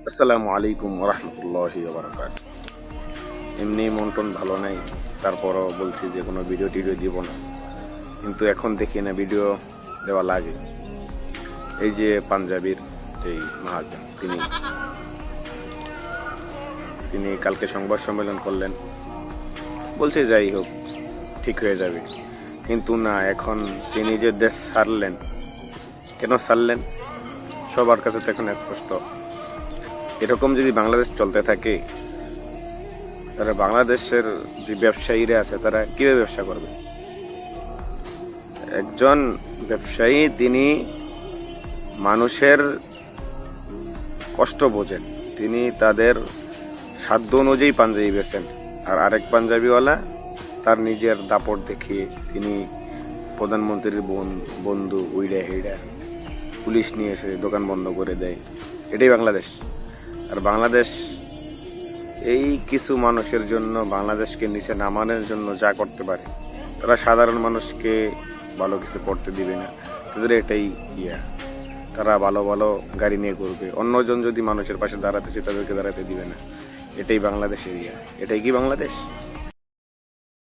আসসালামু আলাইকুম রহমতুল্লাহি বারাকাত। এমনি মন টন ভালো নাই, তারপরও বলছি যে কোনো ভিডিও টিডিও দিব না, কিন্তু এখন দেখি না ভিডিও দেওয়া লাগে। এই যে পাঞ্জাবির যেই মহাজন, তিনি তিনি কালকে সংবাদ সম্মেলন করলেন, বলছে যাই হোক ঠিক হয়ে যাবে, কিন্তু না, এখন তিনি যে দেশ ছাড়লেন, কেন ছাড়লেন সবার কাছে তো এখন স্পষ্ট। এরকম যদি বাংলাদেশ চলতে থাকে, তারা বাংলাদেশের যে ব্যবসায়ীরা আছে তারা কীভাবে ব্যবসা করবে? একজন ব্যবসায়ী, তিনি মানুষের কষ্ট বোঝেন, তিনি তাদের সাধ্য অনুযায়ী পাঞ্জাবি বেচেন। আর আরেক পাঞ্জাবিওয়ালা তার নিজের দাপট দেখিয়ে তিনি প্রধানমন্ত্রীর বন্ধু উইডা হেডা পুলিশ নিয়ে এসে দোকান বন্ধ করে দেয়। এটাই বাংলাদেশ। আর বাংলাদেশ এই কিছু মানুষের জন্য, বাংলাদেশকে নিচে নামানোর জন্য যা করতে পারে, তারা সাধারণ মানুষকে ভালো কিছু করতে দিবে না। তাদের এটাই তারা ভালো ভালো গাড়ি নিয়ে ঘুরবে, অন্যজন যদি মানুষের পাশে দাঁড়াতে চায় তাদেরকে দাঁড়াতে দিবে না। এটাই বাংলাদেশের এটাই কি বাংলাদেশ?